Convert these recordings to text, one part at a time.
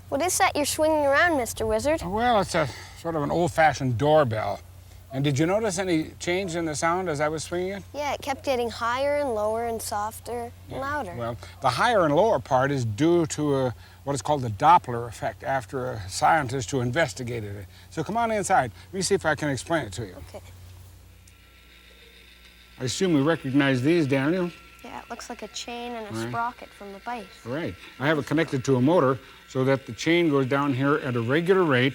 What is that you're swinging around, Mr. Wizard? Well, it's a sort of an old-fashioned doorbell. And did you notice any change in the sound as I was swinging it? Yeah, it kept getting higher and lower and softer and louder. Well, the higher and lower part is due to what is called the Doppler Effect after a scientist who investigated it. So come on inside. Let me see if I can explain it to you. Okay. I assume you recognize these, Daniel? Yeah, it looks like a chain and a sprocket from the bike. Right. I have it connected to a motor so that the chain goes down here at a regular rate,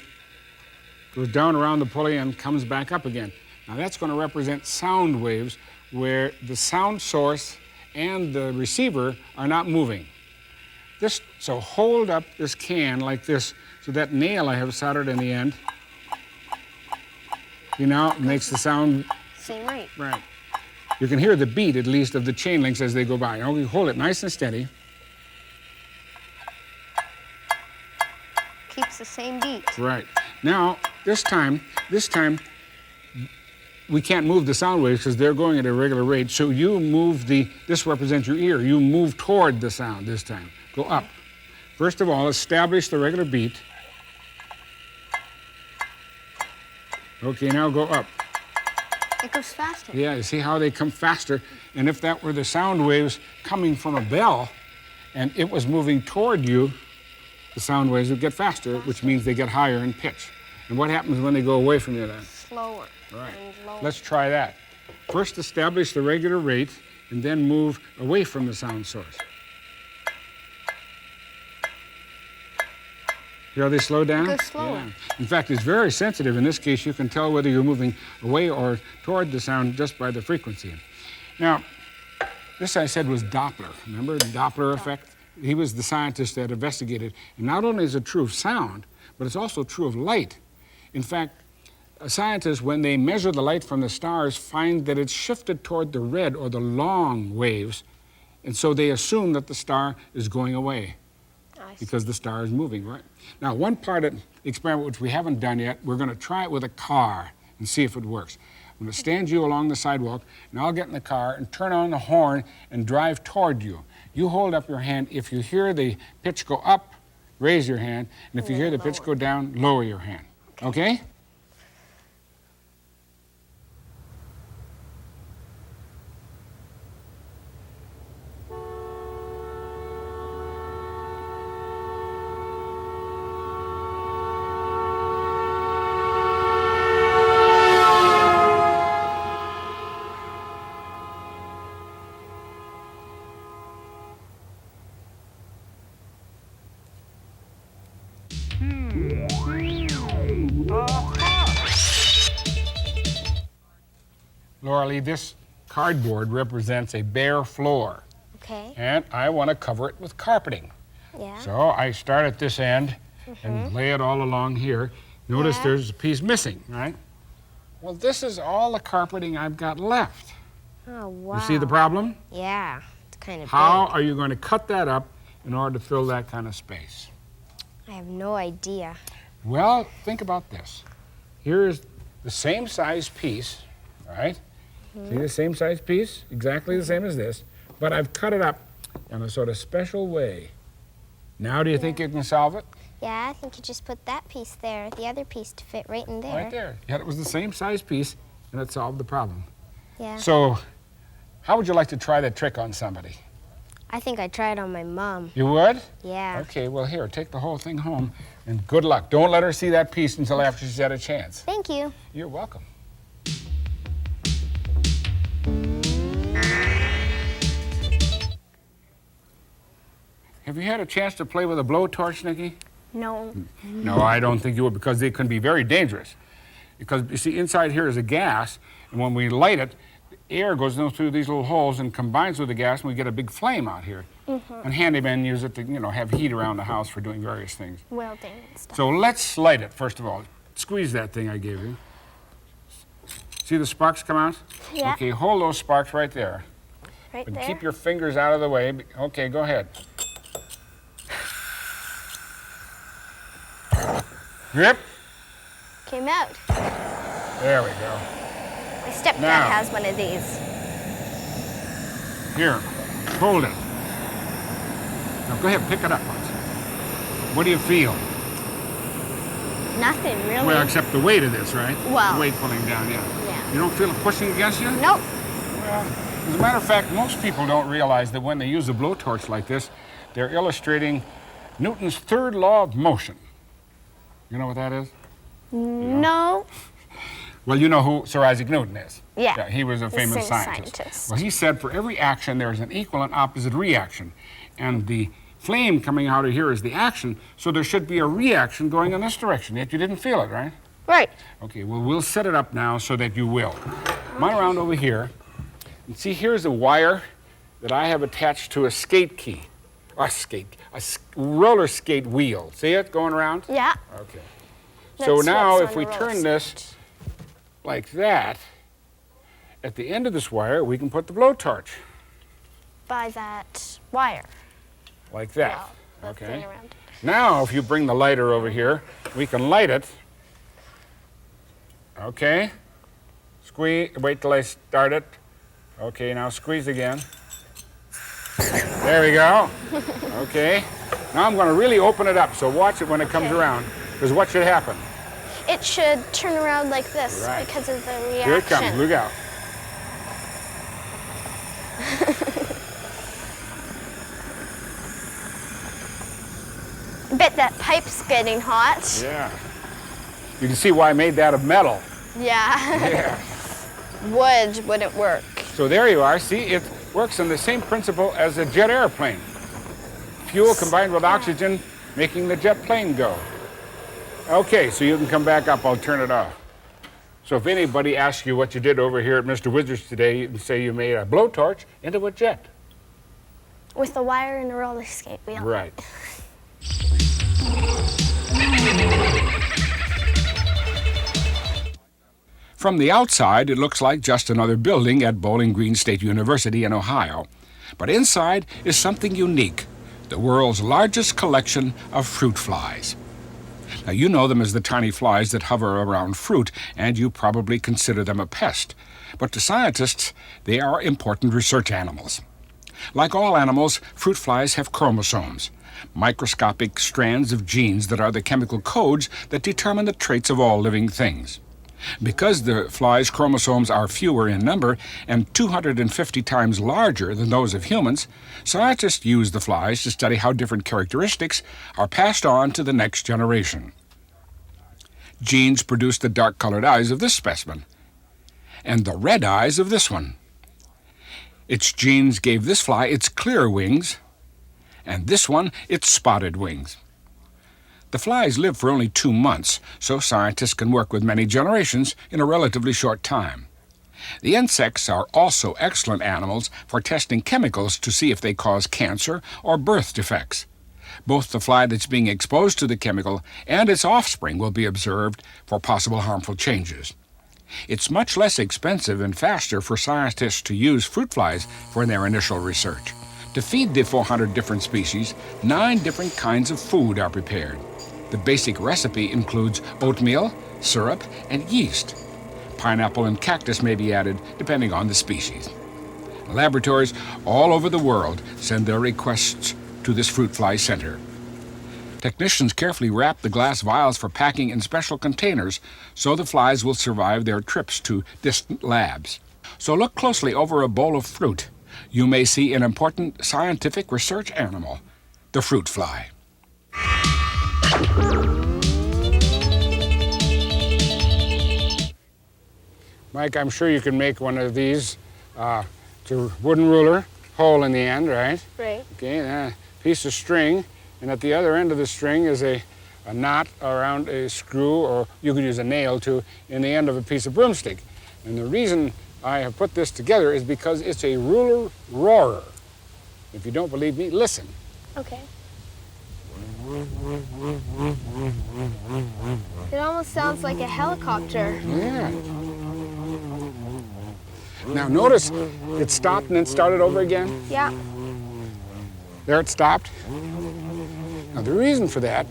goes down around the pulley and comes back up again. Now that's going to represent sound waves where the sound source and the receiver are not moving. So hold up this can like this, so that nail I have soldered in the end, you know, makes the sound. Same rate. Right. You can hear the beat, at least, of the chain links as they go by. Now, you hold it nice and steady. Keeps the same beat. Right. Now, this time, we can't move the sound waves because they're going at a regular rate. So you move this represents your ear. You move toward the sound this time. Go up. First of all, establish the regular beat. Okay, now go up. It goes faster. Yeah, you see how they come faster? And if that were the sound waves coming from a bell and it was moving toward you, the sound waves would get faster, which means they get higher in pitch. And what happens when they go away from you then? Slower. Right. And lower. Let's try that. First, establish the regular rate and then move away from the sound source. Hear how they slow down? It goes slower. Yeah. In fact, it's very sensitive. In this case, you can tell whether you're moving away or toward the sound just by the frequency. Now, this I said was Doppler. Remember the Doppler effect? He was the scientist that investigated. And not only is it true of sound, but it's also true of light. In fact, scientists, when they measure the light from the stars, find that it's shifted toward the red or the long waves, and so they assume that the star is going away because the star is moving, right? Now, one part of the experiment which we haven't done yet, we're going to try it with a car and see if it works. I'm going to stand you along the sidewalk, and I'll get in the car and turn on the horn and drive toward you. You hold up your hand. If you hear the pitch go up, raise your hand, and if you hear the pitch go down, lower your hand. Okay? Laura Lee, this cardboard represents a bare floor. Okay. And I want to cover it with carpeting. Yeah. So I start at this end and lay it all along here. Notice there's a piece missing, right? Well, this is all the carpeting I've got left. Oh, wow. You see the problem? Yeah. It's kind of How big. are you going to cut that up in order to fill that kind of space? I have no idea. Well, think about this. Here is the same size piece, right? See the same size piece? Exactly the same as this. But I've cut it up in a sort of special way. Now do you think you can solve it? Yeah, I think you just put that piece there, the other piece to fit right in there. Right there. Yeah, it was the same size piece, and it solved the problem. Yeah. So, how would you like to try that trick on somebody? I think I'd try it on my mom. You would? Yeah. Okay, well here, take the whole thing home, and good luck. Don't let her see that piece until after she's had a chance. Thank you. You're welcome. Have you had a chance to play with a blowtorch, Nikki? No. No, I don't think you would, because they can be very dangerous. Because, you see, inside here is a gas, and when we light it, the air goes through these little holes and combines with the gas, and we get a big flame out here. And handymen use it to, you know, have heat around the house for doing various things. Welding and stuff. So let's light it, first of all. Squeeze that thing I gave you. See the sparks come out? Yeah. Okay, hold those sparks right there. Right But there. keep your fingers out of the way. Okay, go ahead. Grip. Came out. There we go. My stepdad Now. has one of these. Here, hold it. Now go ahead, pick it up once. What do you feel? Nothing, really. Well, except the weight of this, right? Well. The weight pulling down, yeah. Yeah. You don't feel it pushing against you? Nope. Well, as a matter of fact, most people don't realize that when they use a blowtorch like this, they're illustrating Newton's third law of motion. You know what that is? No. Well, you know who Sir Isaac Newton is. Yeah. He was a famous scientist. Well, he said for every action there is an equal and opposite reaction. And the flame coming out of here is the action, so there should be a reaction going in this direction, yet you didn't feel it, right? Right. Okay, well, we'll set it up now so that you will. Come on around over here. And see, here's a wire that I have attached to a skate key. Roller skate wheel. See it going around? Yeah. Okay. That's So now what's if on we the turn roll. this like that, at the end of this wire, we can put the blowtorch. By that wire. Like that. Well, that Okay. thing around it. Now, if you bring the lighter over here, we can light it. Okay. Squeeze, wait till I start it. Okay, now squeeze again. There we go. Okay. Now I'm going to really open it up, so watch it when it comes Okay. around. Because what should happen? It should turn around like this Right. because of the reaction. Here it comes. Look out. I bet that pipe's getting hot. Yeah. You can see why I made that of metal. Yeah. Yeah. Wood wouldn't work. So there you are. See, it works on the same principle as a jet airplane. Fuel combined with oxygen, making the jet plane go. Okay, so you can come back up. I'll turn it off. So if anybody asks you what you did over here at Mr. Wizard's today, you can say you made a blowtorch into a jet. With a wire and a roller skate wheel. Right. From the outside, it looks like just another building at Bowling Green State University in Ohio. But inside is something unique, the world's largest collection of fruit flies. Now, you know them as the tiny flies that hover around fruit, and you probably consider them a pest. But to scientists, they are important research animals. Like all animals, fruit flies have chromosomes, microscopic strands of genes that are the chemical codes that determine the traits of all living things. Because the fly's chromosomes are fewer in number and 250 times larger than those of humans, scientists use the flies to study how different characteristics are passed on to the next generation. Genes produce the dark-colored eyes of this specimen and the red eyes of this one. Its genes gave this fly its clear wings and this one its spotted wings. The flies live for only 2 months, so scientists can work with many generations in a relatively short time. The insects are also excellent animals for testing chemicals to see if they cause cancer or birth defects. Both the fly that's being exposed to the chemical and its offspring will be observed for possible harmful changes. It's much less expensive and faster for scientists to use fruit flies for their initial research. To feed the 400 different species, 9 different kinds of food are prepared. The basic recipe includes oatmeal, syrup, and yeast. Pineapple and cactus may be added depending on the species. Laboratories all over the world send their requests to this fruit fly center. Technicians carefully wrap the glass vials for packing in special containers so the flies will survive their trips to distant labs. So look closely over a bowl of fruit. You may see an important scientific research animal, the fruit fly. Mike, I'm sure you can make one of these. It's a wooden ruler, hole in the end, right? Right. Okay, and a piece of string, and at the other end of the string is a knot around a screw, or you could use a nail too, in the end of a piece of broomstick. And the reason I have put this together is because it's a ruler roarer. If you don't believe me, listen. Okay. It almost sounds like a helicopter. Yeah. Now notice it stopped and then started over again. Yeah. There it stopped. Now the reason for that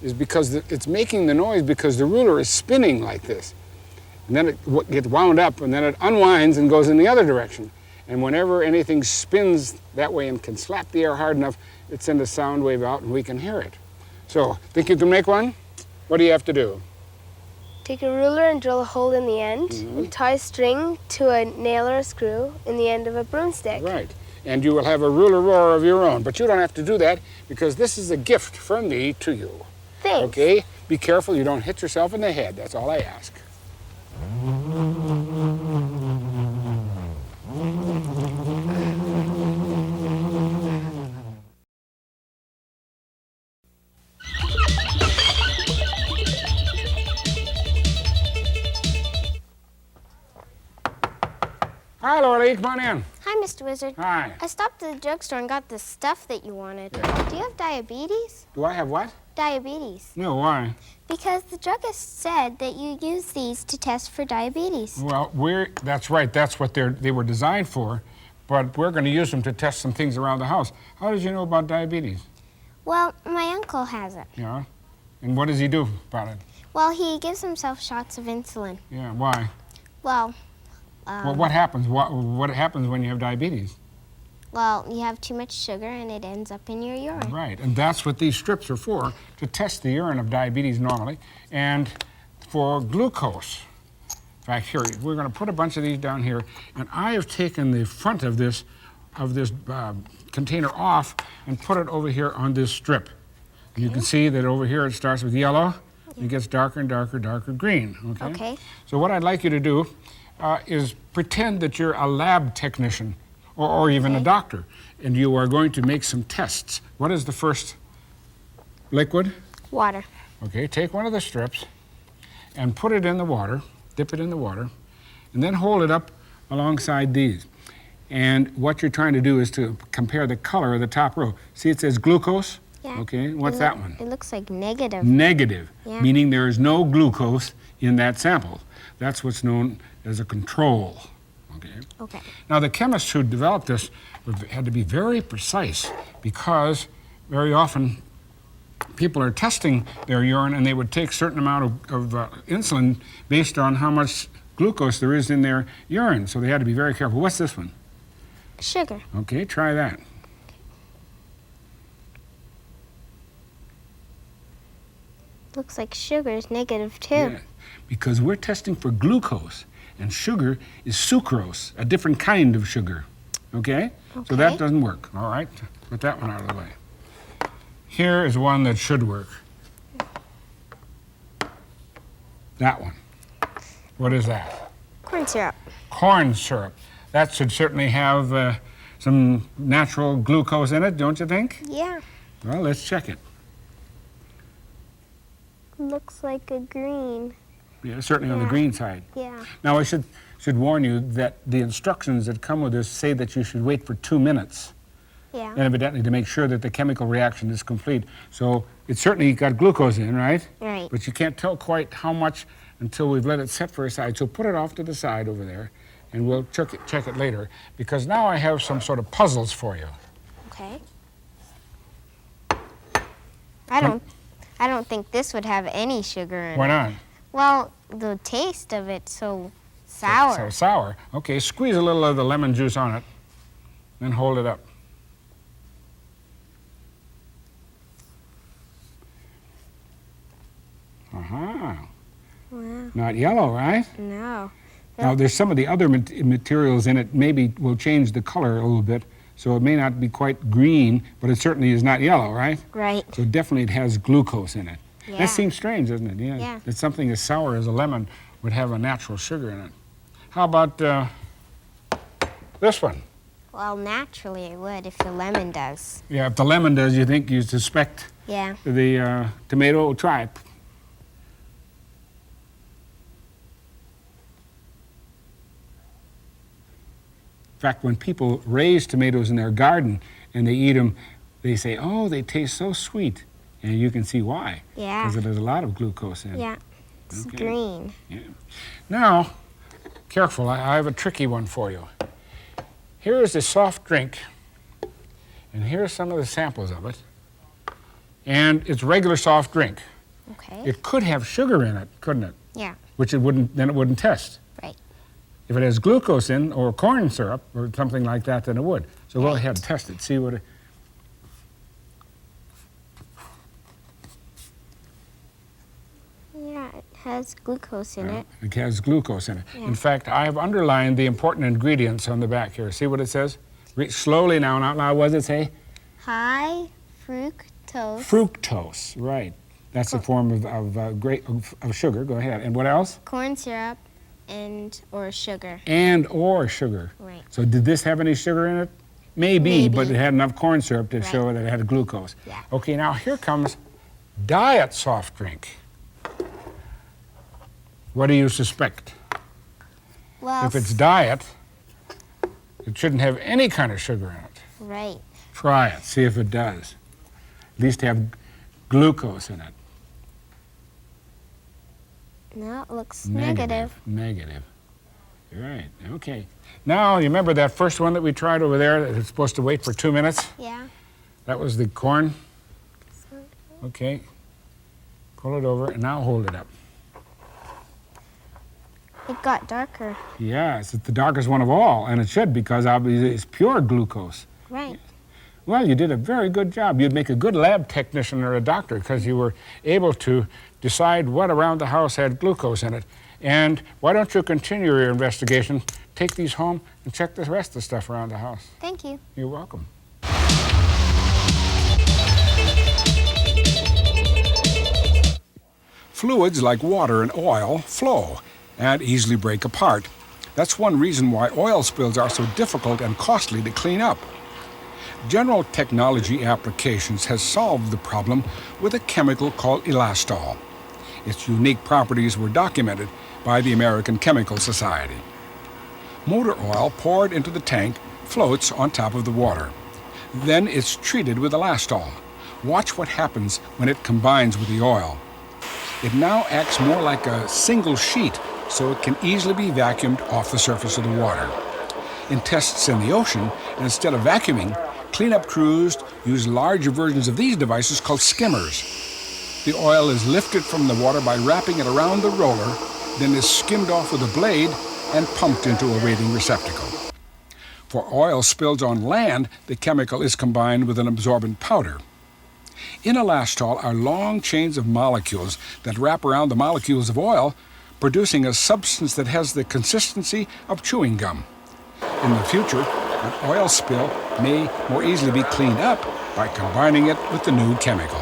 is because it's making the noise because the ruler is spinning like this. And then it gets wound up and then it unwinds and goes in the other direction. And whenever anything spins that way and can slap the air hard enough, it sends a sound wave out and we can hear it. So, think you can make one? What do you have to do? Take a ruler and drill a hole in the end, and tie a string to a nail or a screw in the end of a broomstick. Right. And you will have a ruler roar of your own. But you don't have to do that because this is a gift from me to you. Thanks. Okay? Be careful you don't hit yourself in the head. That's all I ask. Hi, Lordy. Come on in. Hi, Mr. Wizard. Hi. I stopped at the drugstore and got the stuff that you wanted. Yeah. Do you have diabetes? Do I have what? Diabetes. No, why? Because the druggist said that you use these to test for diabetes. Well, that's right. That's what they were designed for. But we're going to use them to test some things around the house. How did you know about diabetes? Well, my uncle has it. Yeah. And what does he do about it? Well, he gives himself shots of insulin. Yeah, why? Well, Well, what happens? What happens when you have diabetes? well, you have too much sugar and it ends up in your urine. Right, and that's what these strips are for, to test the urine of diabetes normally, and for glucose. In fact, here, we're going to put a bunch of these down here, and I have taken the front of this container off and put it over here on this strip. Okay. You can see that over here it starts with yellow, and it gets darker and darker, darker green. Okay? Okay. So what I'd like you to do is pretend that you're a lab technician or even a doctor, and you are going to make some tests. What is the first liquid? Water. Okay, take one of the strips and put it in the water, dip it in the water, and then hold it up alongside these. And what you're trying to do is to compare the color of the top row. See, it says glucose? Yeah. Okay, what's that one? It looks like negative. Negative, Yeah. meaning there is no glucose in that sample. That's what's known as a control. Okay. Okay. Now, the chemists who developed this had to be very precise because very often people are testing their urine and they would take a certain amount of insulin based on how much glucose there is in their urine. So they had to be very careful. What's this one? Sugar. Okay, try that. Looks like sugar is negative too. Yeah, because we're testing for glucose, and sugar is sucrose, a different kind of sugar. Okay? So that Okay. doesn't work. All right? Put that one out of the way. Here is one that should work. That one. What is that? Corn syrup. Corn syrup. That should certainly have some natural glucose in it, don't you think? Yeah. Well, let's check it. Looks like a green. Yeah, certainly on the Yeah. green side. Yeah. Now, I should warn you that the instructions that come with this say that you should wait for 2 minutes, Yeah. evidently to make sure that the chemical reaction is complete. So it certainly got glucose in, right? Right. But you can't tell quite how much until we've let it set for a side. So put it off to the side over there, and we'll check it later, because now I have some sort of puzzles for you. Okay. I don't think this would have any sugar in Why it. not? Well, the taste of it's so sour. So sour. Okay, squeeze a little of the lemon juice on it, then hold it up. Wow. Not yellow, right? No. Now, there's some of the other materials in it maybe will change the color a little bit, so it may not be quite green, but it certainly is not yellow, right? Right. So definitely it has glucose in it. Yeah. That seems strange, doesn't it? Yeah. That something as sour as a lemon would have a natural sugar in it. How about this one? Well, naturally it would if the lemon does. Yeah, if the lemon does, you suspect Yeah. the tomato will try it. In fact, when people raise tomatoes in their garden and they eat them, they say, oh, they taste so sweet. And you can see why. Yeah. Because there's a lot of glucose in it. Yeah. It's Okay. green. Yeah. Now, careful, I have a tricky one for you. Here is a soft drink, and here's some of the samples of it. And it's regular soft drink. Okay. It could have sugar in it, couldn't it? Yeah. Which it wouldn't test. Right. If it has glucose in, or corn syrup, or something like that, then it would. So go Right. ahead and test it, see what it... has glucose in it. It has glucose in it. Yeah. In fact, I have underlined the important ingredients on the back here. See what it says? Read slowly now and out loud. What does it say? High fructose. Fructose, right. That's a form of sugar. Go ahead. And what else? Corn syrup or sugar. Or sugar. Right. So did this have any sugar in it? Maybe. But it had enough corn syrup to Right. show that it had glucose. Yeah. Okay, now here comes diet soft drink. What do you suspect? Well, If it's diet, it shouldn't have any kind of sugar in it. right. Try it, see if it does. At least have glucose in it. No, it looks negative. Negative. You're right, okay. Now, you remember that first one that we tried over there that it's supposed to wait for 2 minutes? Yeah. That was the corn. Okay. Pull it over and now hold it up. It got darker. Yes, it's the darkest one of all, and it should because obviously it's pure glucose. Right. Well, you did a very good job. You'd make a good lab technician or a doctor because you were able to decide what around the house had glucose in it. And why don't you continue your investigation, take these home, and check the rest of the stuff around the house. Thank you. You're welcome. Fluids like water and oil flow and easily break apart. That's one reason why oil spills are so difficult and costly to clean up. General Technology Applications has solved the problem with a chemical called Elastol. Its unique properties were documented by the American Chemical Society. Motor oil poured into the tank floats on top of the water. Then it's treated with Elastol. Watch what happens when it combines with the oil. It now acts more like a single sheet, so it can easily be vacuumed off the surface of the water. In tests in the ocean, instead of vacuuming, cleanup crews use larger versions of these devices called skimmers. The oil is lifted from the water by wrapping it around the roller, then is skimmed off with a blade and pumped into a waiting receptacle. For oil spills on land, the chemical is combined with an absorbent powder. In Elastol are long chains of molecules that wrap around the molecules of oil, producing a substance that has the consistency of chewing gum. In the future, an oil spill may more easily be cleaned up by combining it with the new chemical.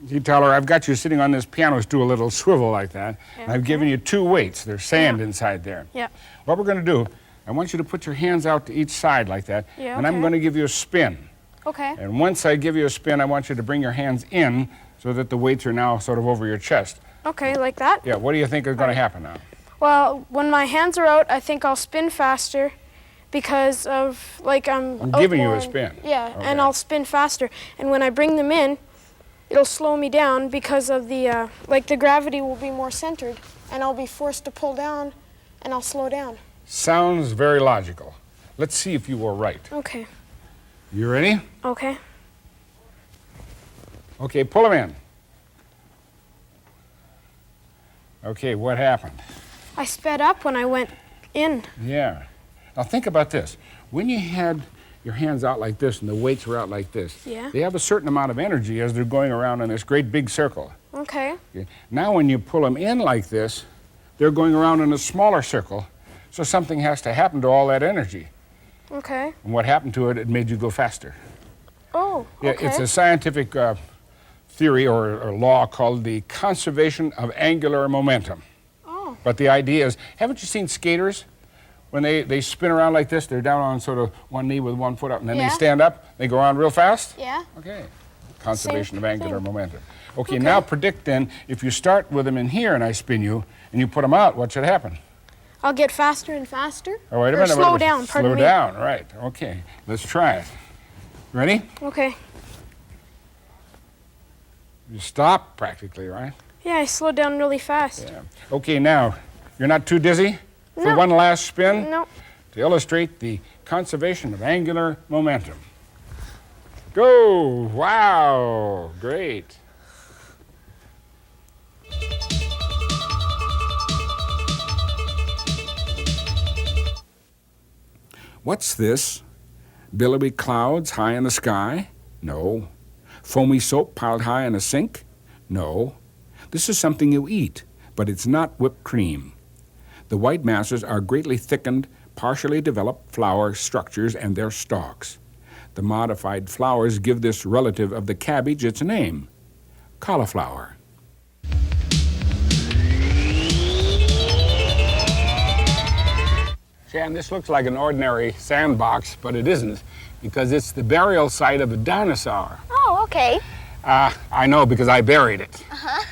You tell her, I've got you sitting on this piano stool, a little swivel like that. Yeah. And I've given you 2 weights. There's sand inside there. Yeah. What we're going to do, I want you to put your hands out to each side like that. Yeah, and I'm okay. going to give you a spin. Okay. And once I give you a spin, I want you to bring your hands in so that the weights are now sort of over your chest. Okay, like that? Yeah, what do you think is going to happen now? Well, when my hands are out, I think I'll spin faster because of, like, I'm giving you a outgoing- spin. Yeah, Okay. and I'll spin faster. And when I bring them in, it'll slow me down because of the, the gravity will be more centered, and I'll be forced to pull down, and I'll slow down. Sounds very logical. Let's see if you were right. Okay. You ready? Okay. Okay, pull them in. Okay, what happened? I sped up when I went in. Yeah. Now think about this. When you had your hands out like this and the weights were out like this, Yeah. they have a certain amount of energy as they're going around in this great big circle. Okay. Okay. Now when you pull them in like this, they're going around in a smaller circle, so something has to happen to all that energy. Okay. And what happened to it, it made you go faster. Oh, Yeah, okay. it's a scientific theory or law called the conservation of angular momentum. Oh. But the idea is, haven't you seen skaters? When they spin around like this, they're down on sort of one knee with one foot up, and then Yeah. they stand up, they go around real fast? Yeah. Okay. Conservation of angular thing. momentum. Okay, Okay. now predict then, if you start with them in here and I spin you, and you put them out, what should happen? I'll get faster and faster. Oh, wait a Or minute. slow down, pardon Slow me. down, right. Okay, let's try it. Ready? Okay. You stop practically, right? Yeah, I slowed down really fast. Yeah. Okay, now, you're not too dizzy for No. one last spin? No. To illustrate the conservation of angular momentum. Go! Wow! Great. What's this? Billowy clouds high in the sky? No. Foamy soap piled high in a sink? No. This is something you eat, but it's not whipped cream. The white masses are greatly thickened, partially developed flower structures and their stalks. The modified flowers give this relative of the cabbage its name, cauliflower. Shan, this looks like an ordinary sandbox, but it isn't, because it's the burial site of a dinosaur. Oh, okay. I know, because I buried it.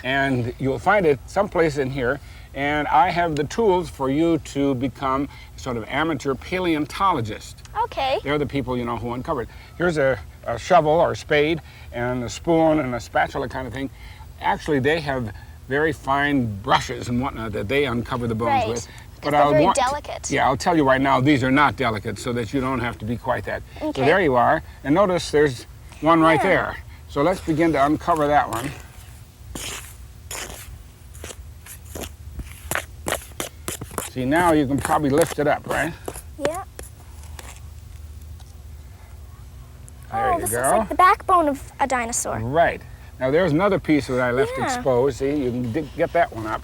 And you'll find it someplace in here, and I have the tools for you to become a sort of amateur paleontologist. Okay. They're the people, you know, who uncovered. Here's a shovel or a spade and a spoon and a spatula kind of thing. Actually, they have very fine brushes and whatnot that they uncover the bones Right. with. But they're very delicate. Yeah, I'll tell you right now, these are not delicate, so that you don't have to be quite that. Okay. So there you are, and notice there's one right Yeah. there. So let's begin to uncover that one. See, now you can probably lift it up, right? Yeah. There Oh, you this go. looks like the backbone of a dinosaur. Right. Now there's another piece that I left Yeah. exposed. See, you can get that one up.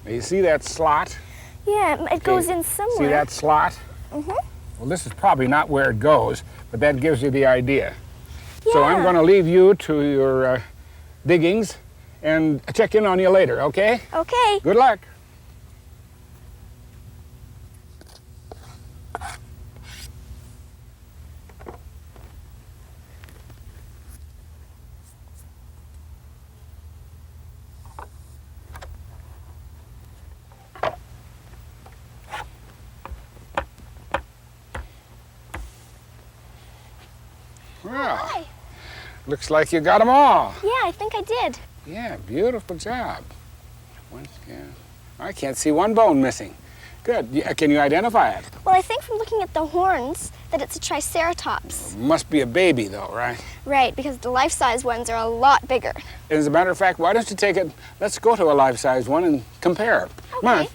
Now, you see that slot? Yeah, it goes Okay, in somewhere. See that slot? Mm-hmm. Well, this is probably not where it goes, but that gives you the idea. So I'm Yeah. going to leave you to your diggings and check in on you later, okay? Okay. Good luck. Well, Hi. looks like you got them all. Yeah, I think I did. Yeah, beautiful job. I can't see one bone missing. Good. Yeah, can you identify it? Well, I think from looking at the horns that it's a triceratops. Must be a baby, though, right? Right, because the life-size ones are a lot bigger. As a matter of fact, why don't you take it, let's go to a life-size one and compare. Come on. Okay.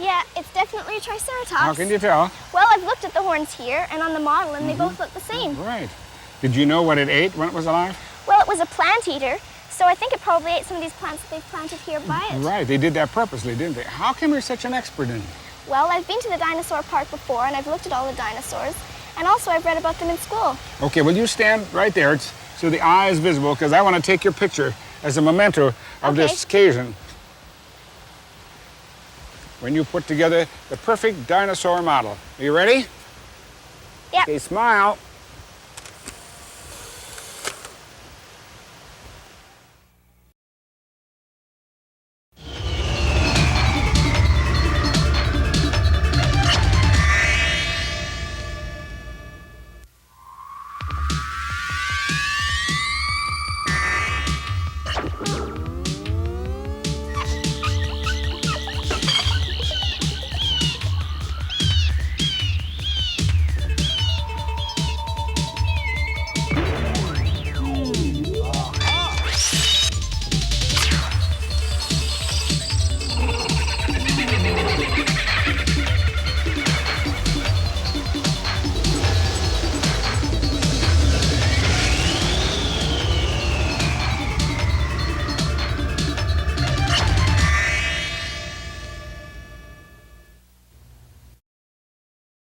Yeah, it's definitely a triceratops. How can you tell? Well, I've looked at the horns here and on the model, and they both look the same. Right. Did you know what it ate when it was alive? Well, it was a plant eater, so I think it probably ate some of these plants that they've planted here by it. Right, they did that purposely, didn't they? How come you're such an expert in it? Well, I've been to the dinosaur park before, and I've looked at all the dinosaurs, and also I've read about them in school. Okay, well, you stand right there so the eye is visible, because I want to take your picture as a memento of this occasion. When you put together the perfect dinosaur model. Are you ready? Yep. Okay, smile.